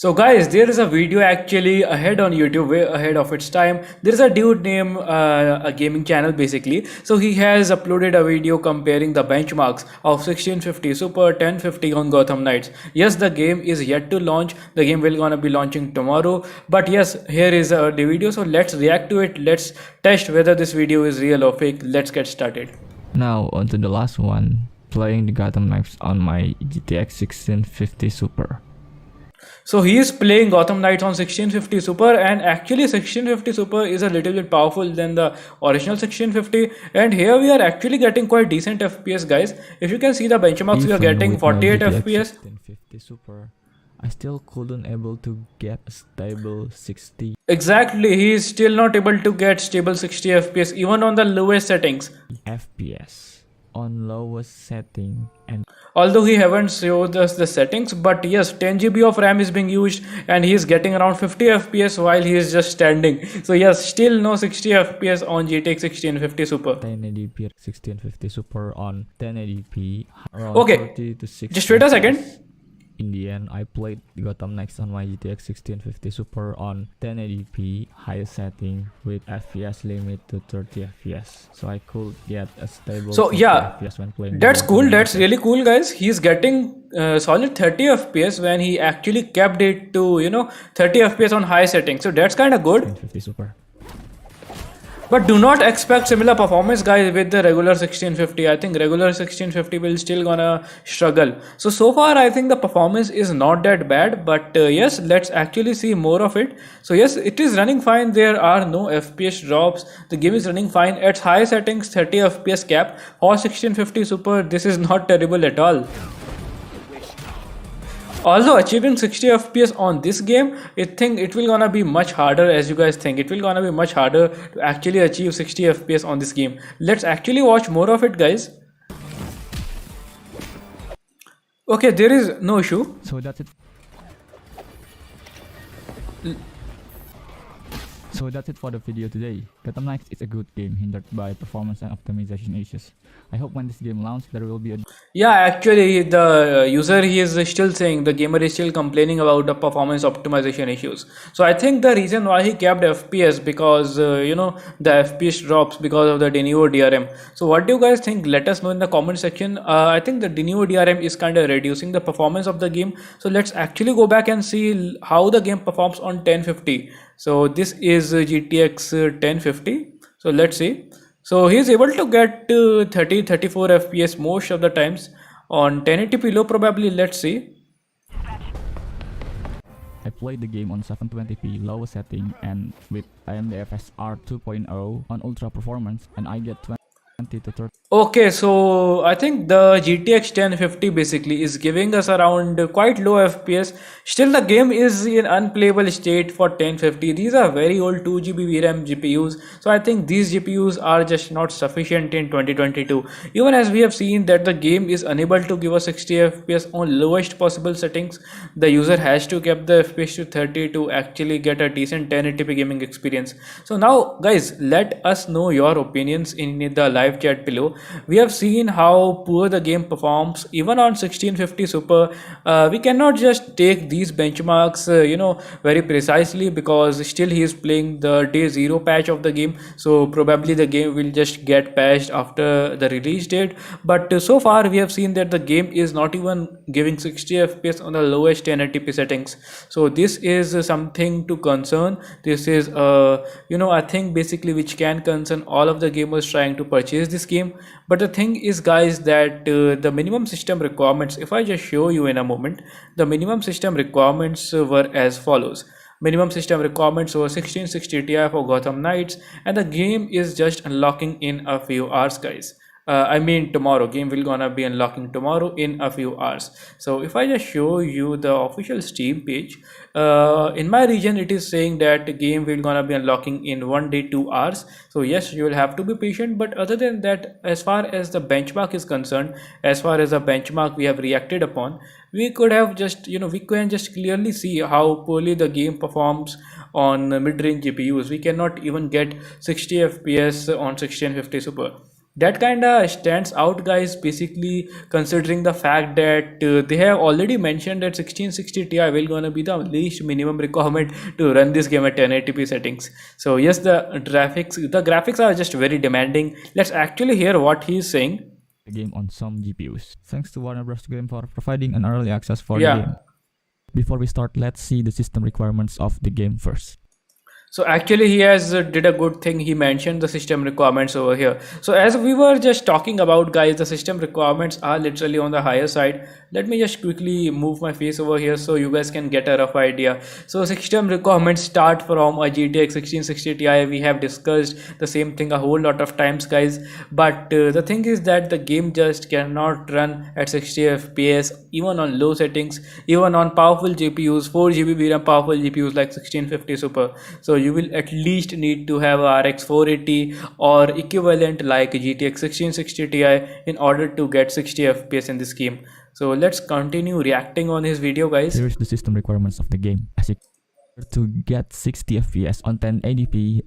So guys, there is a video actually ahead on YouTube, way ahead of its time. There is a dude named a gaming channel basically. So he has uploaded a video comparing the benchmarks of 1650 Super 1050 on Gotham Knights. Yes, the game is yet to launch. The game will gonna be launching tomorrow. But yes, here is the video. So let's react to it. Let's test whether this video is real or fake. Let's get started. Now on to the last one, playing the Gotham Knights on my GTX 1650 Super. So he is playing Gotham Knights on 1650 Super, and actually 1650 Super is a little bit powerful than the original 1650, and here we are actually getting quite decent FPS, guys. If you can see the benchmarks, we are Even getting with my 48 GTX FPS. 1650 Super, I still couldn't able to get a stable 60 Exactly, he is still not able to get stable 60 FPS even on the lowest settings. FPS on lowest setting, and Although he haven't showed us the settings, but yes, 10 GB of RAM is being used and he is getting around 50 FPS while he is just standing. So yes, still no 60 FPS on GTX 1650 Super. 1080p 1650 Super on 1080p around Okay, 30 to 60 just wait a second. FPS. In the end, I played Gotham Knights on my GTX 1650 Super on 1080p highest setting with FPS limit to 30 FPS, so I could get a stable So 30 yeah, FPS when playing. that's Gotham cool. Knights That's Test. really cool, guys. He's getting solid 30 FPS when he actually kept it to 30 FPS on high settings. So that's kind of good. 1650 Super. But do not expect similar performance, guys, with the regular 1650. I think regular 1650 will still gonna struggle. So far I think the performance is not that bad, but yes, let's actually see more of it. So yes, it is running fine. There are no FPS drops. The game is running fine at high settings, 30 FPS cap or 1650 Super. This is not terrible at all. Although achieving 60 FPS on this game, I think it will gonna be much harder. As you guys think, it will gonna be much harder to actually achieve 60 FPS on this game. Let's actually watch more of it, guys. Okay, there is no issue. So that's it. So that's it for the video today. Gotham Knights is a good game hindered by performance and optimization issues. I hope when this game launches there will be a Yeah, actually, the user he is still saying, the gamer is still complaining about the performance optimization issues. So I think the reason why he kept FPS because the FPS drops because of the Denio DRM. So what do you guys think? Let us know in the comment section. I think the Denio DRM is kind of reducing the performance of the game. So let's actually go back and see how the game performs on 1050. So this is GTX 1050. So let's see. So he's able to get 34 FPS most of the times on 1080p low probably. Let's see. I played the game on 720p low setting and with AMD FSR 2.0 on ultra performance, and I get 20 to 30. Okay, so I think the GTX 1050 basically is giving us around quite low FPS. Still, the game is in unplayable state for 1050. These are very old 2 GB VRAM GPUs. So I think these GPUs are just not sufficient in 2022. Even as we have seen that the game is unable to give us 60 FPS on lowest possible settings, the user has to keep the FPS to 30 to actually get a decent 1080p gaming experience. So now, guys, let us know your opinions in the live chat below. We have seen how poor the game performs even on 1650 Super. We cannot just take these benchmarks very precisely because still he is playing the day 0 patch of the game, so probably the game will just get patched after the release date. But so far we have seen that the game is not even giving 60 FPS on the lowest 1080p settings. So this is something to concern. This is I think basically which can concern all of the gamers trying to purchase this game. But the thing is, guys, that the minimum system requirements, if I just show you in a moment, the minimum system requirements were as follows. Minimum system requirements were 1660 Ti for Gotham Knights, and the game is just unlocking in a few hours, guys. I mean tomorrow. Game will gonna be unlocking tomorrow in a few hours. So if I just show you the official Steam page, in my region it is saying that the game will gonna be unlocking in 1 day 2 hours. So yes, you will have to be patient, but other than that, as far as the benchmark is concerned, as far as the benchmark we have reacted upon, we could have just we can just clearly see how poorly the game performs on mid-range GPUs. We cannot even get 60 FPS on 1650 Super. That kind of stands out, guys, basically considering the fact that they have already mentioned that 1660 Ti will gonna be the least minimum requirement to run this game at 1080p settings. So yes, the graphics are just very demanding. Let's actually hear what he's saying. The game on some GPUs. Thanks to Warner Bros. Game for providing an early access for the Yeah. game. Before we start, let's see the system requirements of the game first. So actually he has did a good thing. He mentioned the system requirements over here. So as we were just talking about, guys, the system requirements are literally on the higher side. Let me just quickly move my face over here so you guys can get a rough idea. So system requirements start from a GTX 1660 Ti. We have discussed the same thing a whole lot of times, guys. But the thing is that the game just cannot run at 60 FPS even on low settings, even on powerful GPUs, 4 GB VRAM powerful GPUs like 1650 Super. So you will at least need to have a RX 480 or equivalent like GTX 1660 Ti in order to get 60 FPS in this game. So let's continue reacting on his video, guys. Here is the system requirements of the game. As you to get 60 FPS on 1080p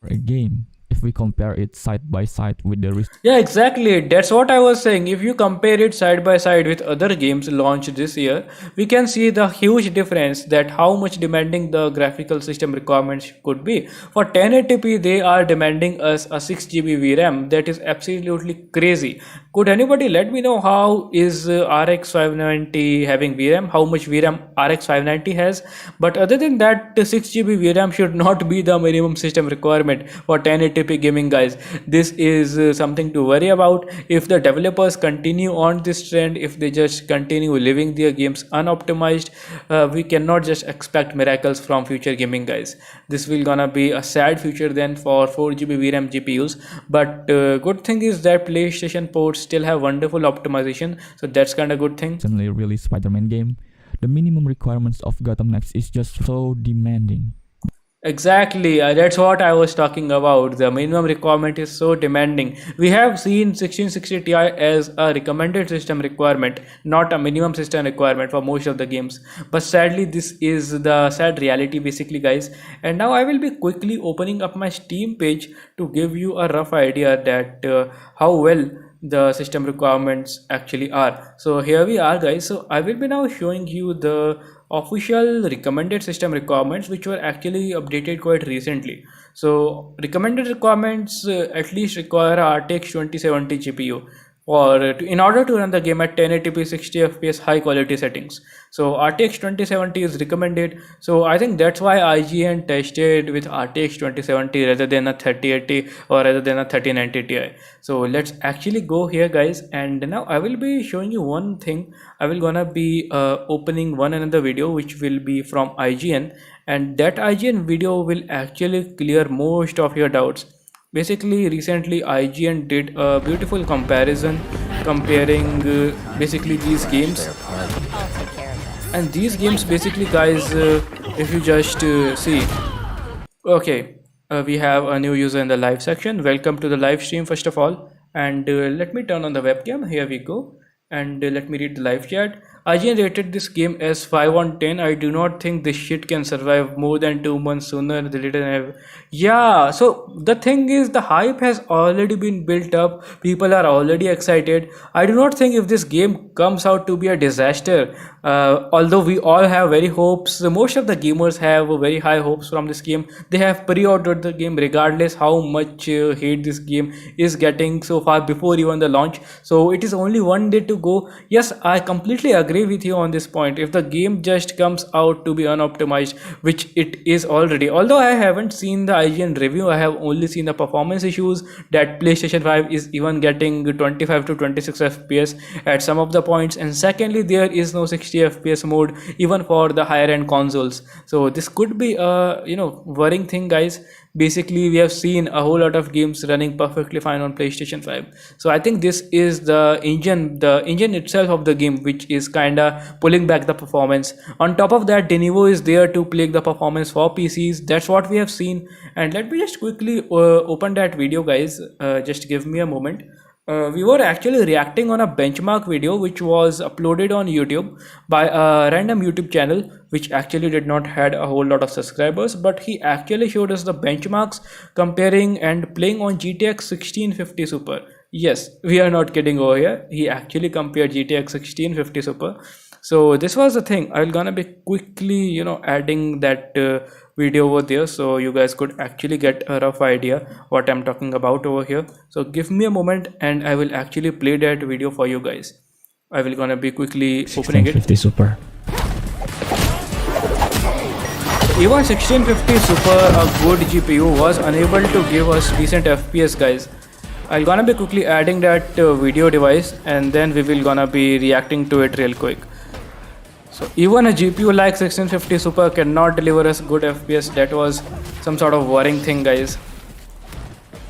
for a game, if we compare it side by side with the Yeah, exactly. That's what I was saying. If you compare it side by side with other games launched this year, we can see the huge difference that how much demanding the graphical system requirements could be. For 1080p, they are demanding us a 6 GB VRAM. That is absolutely crazy. Could anybody let me know how is RX 590 having VRAM? How much VRAM RX 590 has? But other than that, the 6 GB VRAM should not be the minimum system requirement for 1080p gaming, guys. This is something to worry about. If the developers continue on this trend, if they just continue living their games unoptimized, we cannot just expect miracles from future gaming, guys. This will gonna be a sad future then for 4 GB VRAM GPUs. But good thing is that PlayStation ports still have wonderful optimization, so that's kind of good thing. recently released Spider-Man game. The minimum requirements of Gotham Knights is just so demanding. Exactly, that's what I was talking about. The minimum requirement is so demanding. We have seen 1660 Ti as a recommended system requirement, not a minimum system requirement for most of the games. But sadly, this is the sad reality, basically, guys. And now I will be quickly opening up my Steam page to give you a rough idea that how well the system requirements actually are. So here we are, guys. So I will be now showing you the official recommended system requirements which were actually updated quite recently. So recommended requirements at least require a RTX 2070 GPU or in order to run the game at 1080p 60 fps high quality settings. So RTX 2070 is recommended. So I think that's why IGN tested with RTX 2070 rather than a 3080 or rather than a 3090 Ti. So let's actually go here, guys, and now I will be showing you one thing. I will gonna be opening one another video which will be from IGN, and that IGN video will actually clear most of your doubts. Basically, recently IGN did a beautiful comparison comparing basically these games. And these games basically, guys, if you just see, okay, we have a new user in the live section. Welcome to the live stream, first of all. And let me turn on the webcam. Here we go. And let me read the live chat. IGN rated this game as 5 on 10. I do not think this shit can survive more than 2 months sooner than have. Yeah, so the thing is, the hype has already been built up. People are already excited. I do not think if this game comes out to be a disaster, although we all have very hopes, most of the gamers have very high hopes from this game. They have pre-ordered the game regardless how much hate this game is getting so far before even the launch. So it is only one day to go. Yes, I completely agree with you on this point. If the game just comes out to be unoptimized, which it is already, although I haven't seen the IGN review, I have only seen the performance issues that PlayStation 5 is even getting 25 to 26 FPS at some of the points, and secondly, there is no 60 FPS mode even for the higher end consoles. So this could be a worrying thing, guys. Basically, we have seen a whole lot of games running perfectly fine on PlayStation 5. So I think this is the engine itself of the game which is kinda pulling back the performance. On top of that, Denuvo is there to plague the performance for PCs. That's what we have seen. And let me just quickly open that video, guys. Just give me a moment. We were actually reacting on a benchmark video which was uploaded on YouTube by a random YouTube channel which actually did not had a whole lot of subscribers, but he actually showed us the benchmarks comparing and playing on GTX 1650 Super. Yes, we are not kidding over here. He actually compared GTX 1650 Super. So this was the thing. I'm gonna be quickly, adding that video over there so you guys could actually get a rough idea what I'm talking about over here. So give me a moment and I will actually play that video for you guys. I will gonna be quickly opening it. 1650 Super. Even 1650 Super, a good GPU, was unable to give us decent FPS, guys. I'm gonna be quickly adding that video device and then we will gonna be reacting to it real quick. So even a GPU like 1650 Super cannot deliver us good FPS. That was some sort of worrying thing, guys.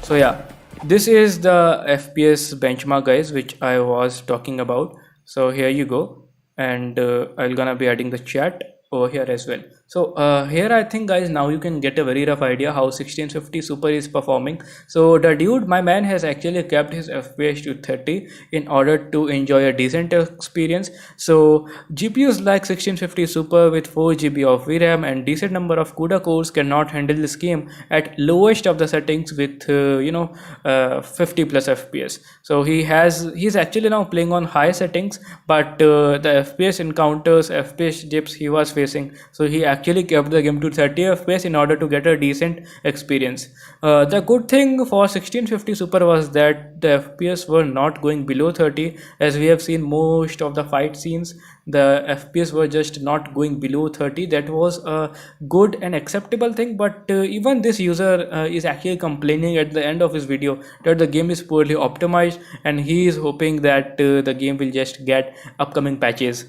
So yeah, this is the FPS benchmark, guys, which I was talking about. So here you go, and I'm gonna be adding the chat over here as well. So here I think, guys, now you can get a very rough idea how 1650 Super is performing. So the dude, my man, has actually kept his FPS to 30 in order to enjoy a decent experience. So GPUs like 1650 Super with 4 GB of VRAM and decent number of CUDA cores cannot handle this game at lowest of the settings with 50 plus FPS. So he's actually now playing on high settings, but the FPS encounters, FPS dips he was facing, so he actually kept the game to 30 FPS in order to get a decent experience. The good thing for 1650 Super was that the FPS were not going below 30, as we have seen most of the fight scenes. The FPS were just not going below 30. That was a good and acceptable thing, but even this user is actually complaining at the end of his video that the game is poorly optimized, and he is hoping that the game will just get upcoming patches.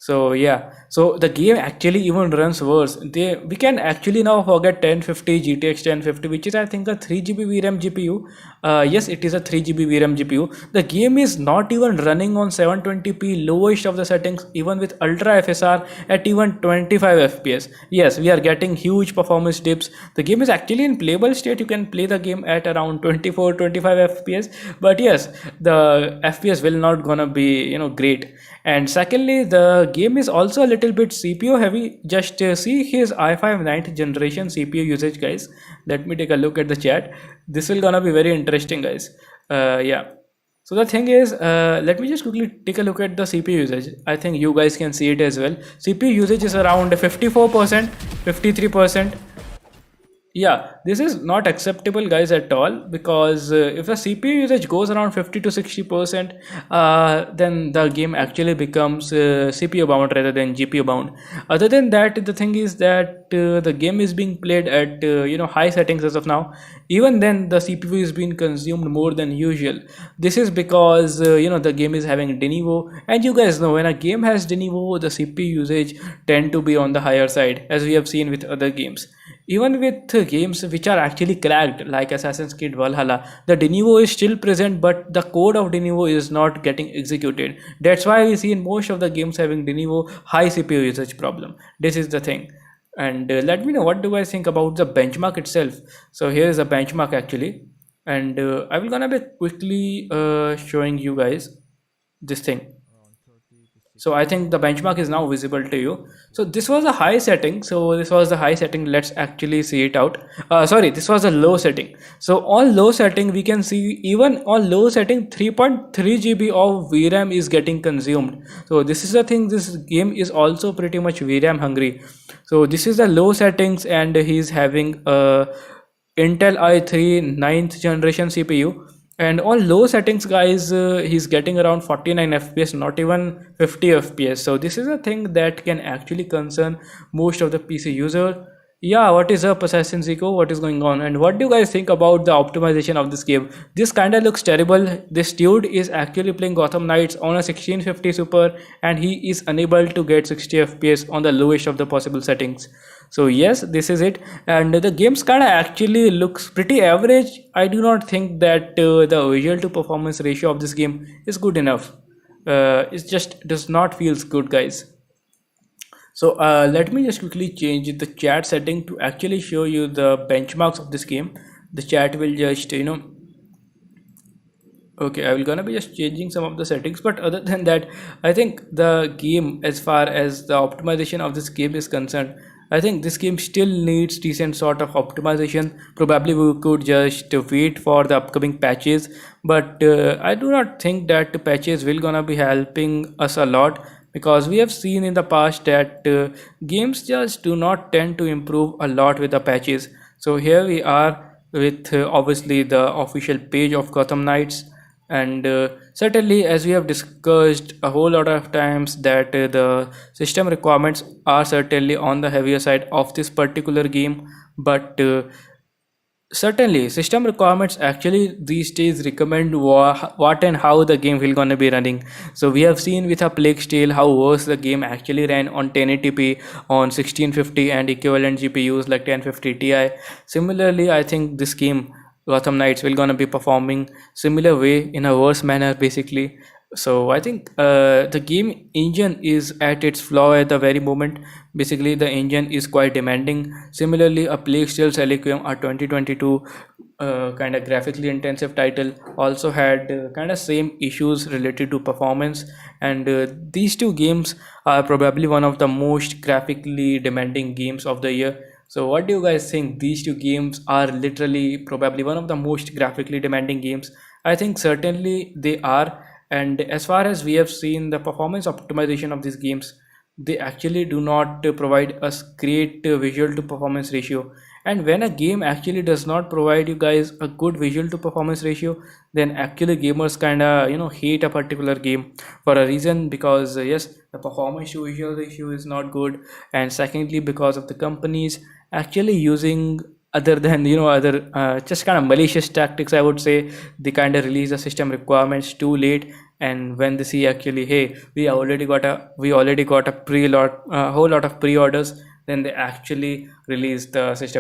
So yeah, so the game actually even runs worse. We can actually now forget 1050 GTX 1050, which is I think a 3 GB VRAM GPU. Yes, it is a 3 GB VRAM GPU. The game is not even running on 720p lowest of the settings, even with ultra FSR at even 25 FPS. Yes, we are getting huge performance dips. The game is actually in playable state. You can play the game at around 24-25 FPS, but yes, the FPS will not gonna be great. And secondly, the game is also a little bit CPU heavy. Just see his i5 9th generation CPU usage, guys. Let me take a look at the chat. This will gonna be very interesting, guys. Yeah. So the thing is, let me just quickly take a look at the CPU usage. I think you guys can see it as well. CPU usage is around 54%, 53%. Yeah, this is not acceptable, guys, at all, because if the CPU usage goes around 50 to 60%, then the game actually becomes CPU bound rather than GPU bound. Other than that, the thing is that the game is being played at high settings as of now. Even then, the CPU is being consumed more than usual. This is because the game is having Denuvo, and you guys know when a game has Denuvo, the CPU usage tend to be on the higher side, as we have seen with other games. Even with games which are actually cracked like Assassin's Creed Valhalla, the Denuvo is still present, but the code of Denuvo is not getting executed. That's why we see in most of the games having Denuvo high CPU usage problem. This is the thing. And let me know what do I think about the benchmark itself. So here is a benchmark actually, and I will gonna be quickly showing you guys this thing. So I think the benchmark is now visible to you. So this was a high setting. So this was the high setting. Let's actually see it out. Sorry, this was a low setting. So on low setting, we can see even on low setting, 3.3 GB of VRAM is getting consumed. So this is the thing. This game is also pretty much VRAM hungry. So this is the low settings, and he's having a Intel i3 9th generation CPU, and on low settings, guys, he's getting around 49 fps, not even 50 fps. So this is a thing that can actually concern most of the PC user. Yeah, what is up, Assassin's Eco? What is going on? And what do you guys think about the optimization of this game? This kind of looks terrible. This dude is actually playing Gotham Knights on a 1650 Super, and he is unable to get 60 fps on the lowest of the possible settings. So yes, this is it, and the game's kind of actually looks pretty average. I do not think that the visual to performance ratio of this game is good enough. It just does not feels good, guys. So let me just quickly change the chat setting to actually show you the benchmarks of this game. The chat will just okay, I will gonna be just changing some of the settings, but other than that, I think the game, as far as the optimization of this game is concerned, I think this game still needs decent sort of optimization. Probably we could just wait for the upcoming patches, but I do not think that the patches will gonna be helping us a lot, because we have seen in the past that games just do not tend to improve a lot with the patches. So here we are with obviously the official page of Gotham Knights, and certainly, as we have discussed a whole lot of times, that the system requirements are certainly on the heavier side of this particular game, but certainly, system requirements actually these days recommend what and how the game will gonna be running. So we have seen with a Plague Tale how worse the game actually ran on 1080p on 1650 and equivalent GPUs like 1050 Ti. Similarly, I think this game Gotham Knights will gonna be performing similar way in a worse manner basically. So I think the game engine is at its flaw at the very moment. Basically, the engine is quite demanding. Similarly, a Plague Tale Reliquim, a 2022 kind of graphically intensive title, also had kind of same issues related to performance. And these two games are probably one of the most graphically demanding games of the year. So, what do you guys think? These two games are literally probably one of the most graphically demanding games. I think certainly they are. And as far as we have seen the performance optimization of these games, they actually do not provide us great visual to performance ratio. And when a game actually does not provide you guys a good visual to performance ratio, then actually gamers kind of hate a particular game for a reason, because yes, the performance to visual ratio is not good, and secondly because of the companies actually using other than other just kind of malicious tactics, I would say. They kind of release the system requirements too late, and when they see actually, hey, we already got a whole lot of pre-orders, then they actually release the system